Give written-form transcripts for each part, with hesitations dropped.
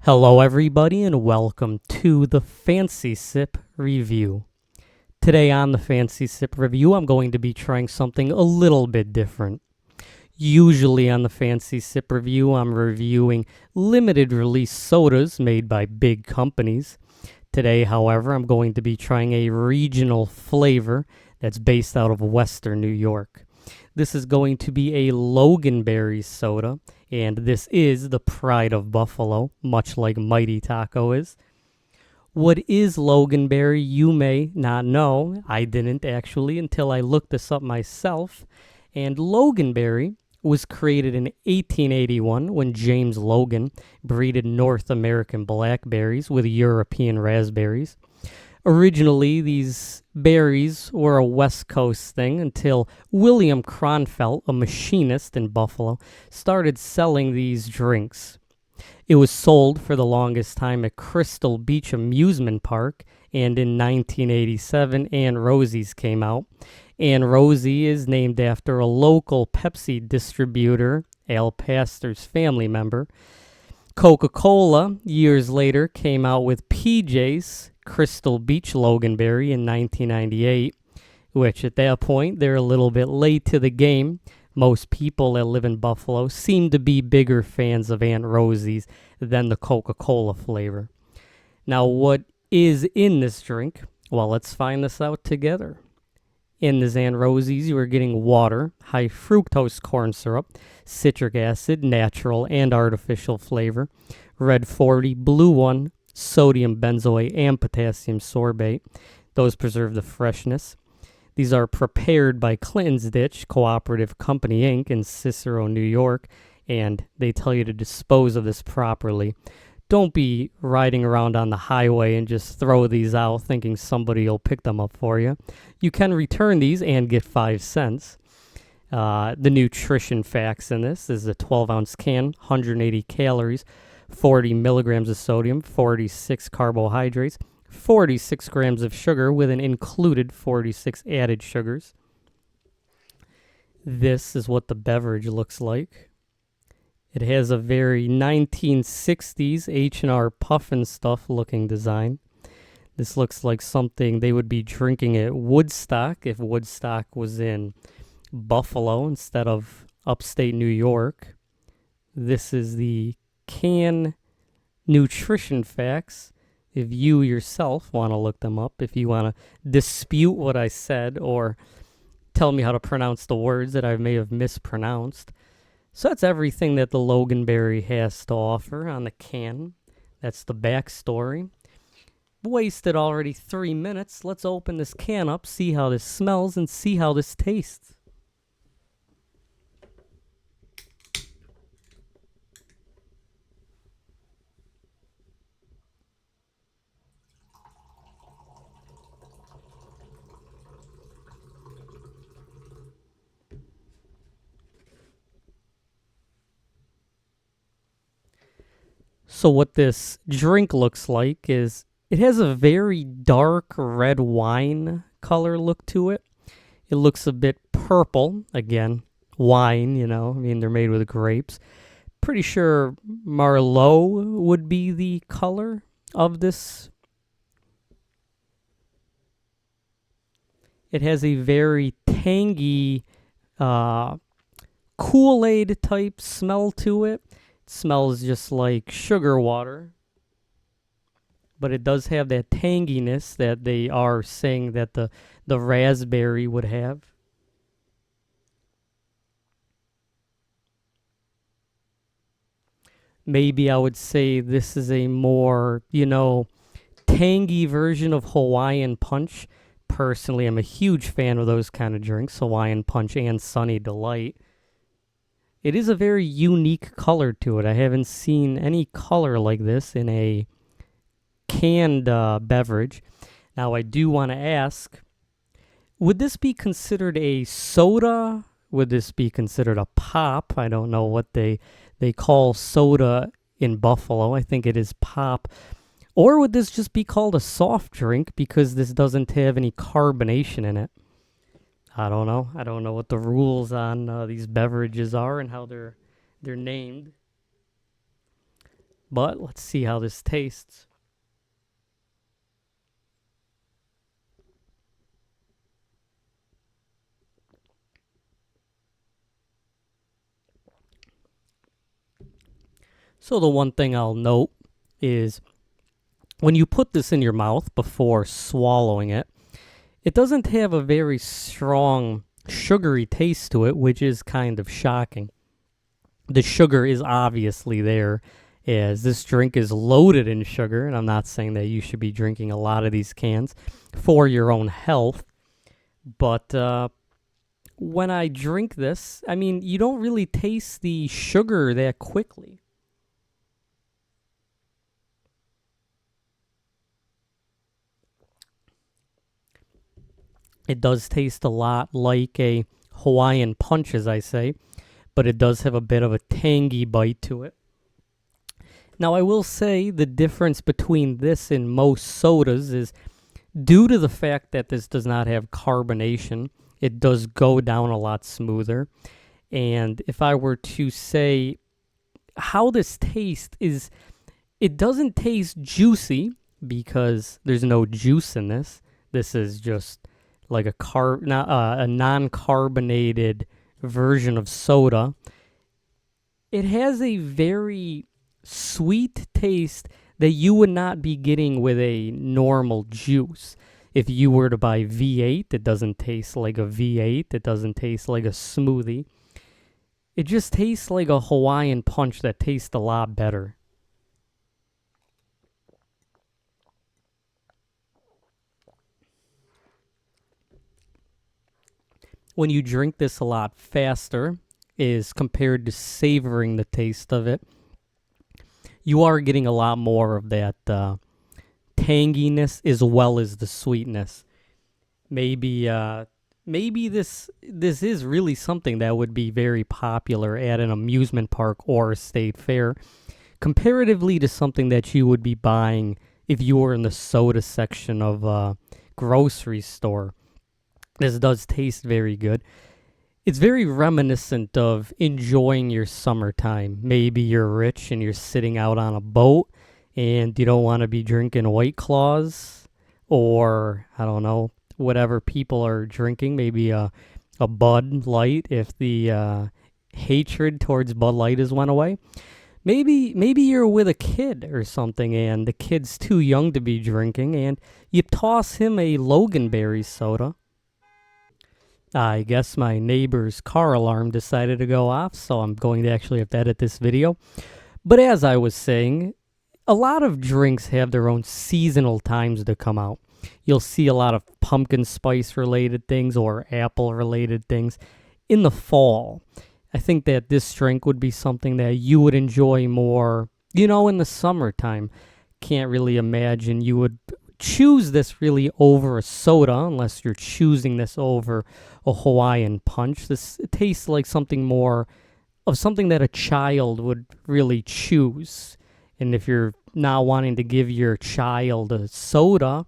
Hello everybody and welcome to the Fancy Sip Review. Today on the Fancy Sip Review, I'm going to be trying something a little bit different. Usually on the Fancy Sip Review, I'm reviewing limited release sodas made by big companies. Today, however, I'm going to be trying a regional flavor that's based out of Western New York. This is going to be a Loganberry soda, and this is the pride of Buffalo, much like Mighty Taco is. What is Loganberry, you may not know. I didn't actually until I looked this up myself. And Loganberry was created in 1881 when James Logan breeded North American blackberries with European raspberries. Originally, these berries were a West Coast thing until William Cronfelt, a machinist in Buffalo, started selling these drinks. It was sold for the longest time at Crystal Beach Amusement Park, and in 1987, Rosie's came out. Rosie is named after a local Pepsi distributor, Al Pastor's family member. Coca-Cola, years later, came out with PJ's Crystal Beach Loganberry in 1998, which at that point, they're a little bit late to the game. Most people that live in Buffalo seem to be bigger fans of Aunt Rosie's than the Coca-Cola flavor. Now, what is in this drink? Well, let's find this out together. In this Aunt Rosie's, you are getting water, high fructose corn syrup, citric acid, natural and artificial flavor, red 40, blue 1, sodium benzoate, and potassium sorbate. Those preserve the freshness. These are prepared by Clinton's Ditch Cooperative Company, Inc. in Cicero, New York, and they tell you to dispose of this properly. Don't be riding around on the highway and just throw these out thinking somebody will pick them up for you. You can return these and get 5 cents. The nutrition facts in this is a 12-ounce can, 180 calories, 40 milligrams of sodium, 46 carbohydrates, 46 grams of sugar with an included 46 added sugars. This is what the beverage looks like. It has a very 1960s H&R Puffin Stuff looking design. This looks like something they would be drinking at Woodstock if Woodstock was in Buffalo instead of upstate New York. This is the can nutrition facts. If you yourself want to look them up, if you want to dispute what I said or tell me how to pronounce the words that I may have mispronounced. So that's everything that the Loganberry has to offer on the can. That's the backstory. Wasted already 3 minutes. Let's open this can up, see how this smells, and see how this tastes. So what this drink looks like is it has a very dark red wine color look to it. It looks a bit purple. Again, wine, they're made with grapes. Pretty sure Merlot would be the color of this. It has a very tangy Kool-Aid type smell to it. Smells just like sugar water, but it does have that tanginess that they are saying that the raspberry would have. Maybe I would say this is a more, tangy version of Hawaiian Punch. Personally, I'm a huge fan of those kind of drinks, Hawaiian Punch and Sunny Delight. It is a very unique color to it. I haven't seen any color like this in a canned beverage. Now, I do want to ask, would this be considered a soda? Would this be considered a pop? I don't know what they call soda in Buffalo. I think it is pop. Or would this just be called a soft drink because this doesn't have any carbonation in it? I don't know. I don't know what the rules on these beverages are and how they're named. But let's see how this tastes. So the one thing I'll note is when you put this in your mouth before swallowing it, it doesn't have a very strong sugary taste to it, which is kind of shocking. The sugar is obviously there, as this drink is loaded in sugar, and I'm not saying that you should be drinking a lot of these cans for your own health, but when I drink this, I mean, you don't really taste the sugar that quickly. It does taste a lot like a Hawaiian Punch, as I say, but it does have a bit of a tangy bite to it. Now, I will say the difference between this and most sodas is due to the fact that this does not have carbonation, it does go down a lot smoother. And if I were to say how this tastes is, it doesn't taste juicy because there's no juice in this. This is just like a non-carbonated version of soda. It has a very sweet taste that you would not be getting with a normal juice. If you were to buy V8, it doesn't taste like a V8. It doesn't taste like a smoothie. It just tastes like a Hawaiian Punch that tastes a lot better. When you drink this a lot faster, is compared to savoring the taste of it, you are getting a lot more of that tanginess as well as the sweetness. Maybe this is really something that would be very popular at an amusement park or a state fair, comparatively to something that you would be buying if you were in the soda section of a grocery store. This does taste very good. It's very reminiscent of enjoying your summertime. Maybe you're rich and you're sitting out on a boat and you don't want to be drinking White Claws or, I don't know, whatever people are drinking. Maybe a Bud Light if the hatred towards Bud Light has went away. Maybe you're with a kid or something and the kid's too young to be drinking and you toss him a Loganberry soda. I guess my neighbor's car alarm decided to go off, so I'm going to actually have to edit this video. But as I was saying, a lot of drinks have their own seasonal times to come out. You'll see a lot of pumpkin spice related things or apple related things in the fall. I think that this drink would be something that you would enjoy more, in the summertime. Can't really imagine you would choose this really over a soda unless you're choosing this over a Hawaiian Punch. This tastes like something more of something that a child would really choose. And if you're not wanting to give your child a soda,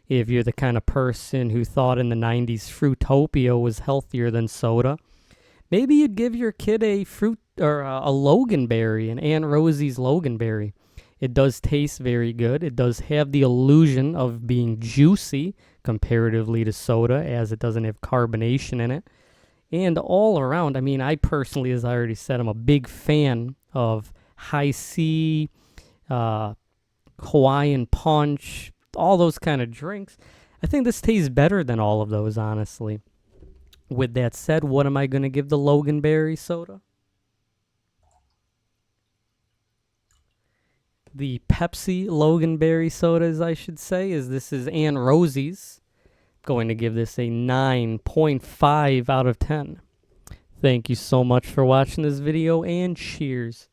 if you're the kind of person who thought in the 90s Fruitopia was healthier than soda, maybe you'd give your kid a fruit or a Loganberry, an Aunt Rosie's Loganberry. It does taste very good. It does have the illusion of being juicy comparatively to soda, as it doesn't have carbonation in it. And all around, I mean, I personally, as I already said, I'm a big fan of High C, Hawaiian Punch, all those kind of drinks. I think this tastes better than all of those, honestly. With that said, what am I going to give the Loganberry soda? The Pepsi Loganberry sodas, I should say, this is Aunt Rosie's. Going to give this a 9.5 out of 10. Thank you so much for watching this video, and cheers.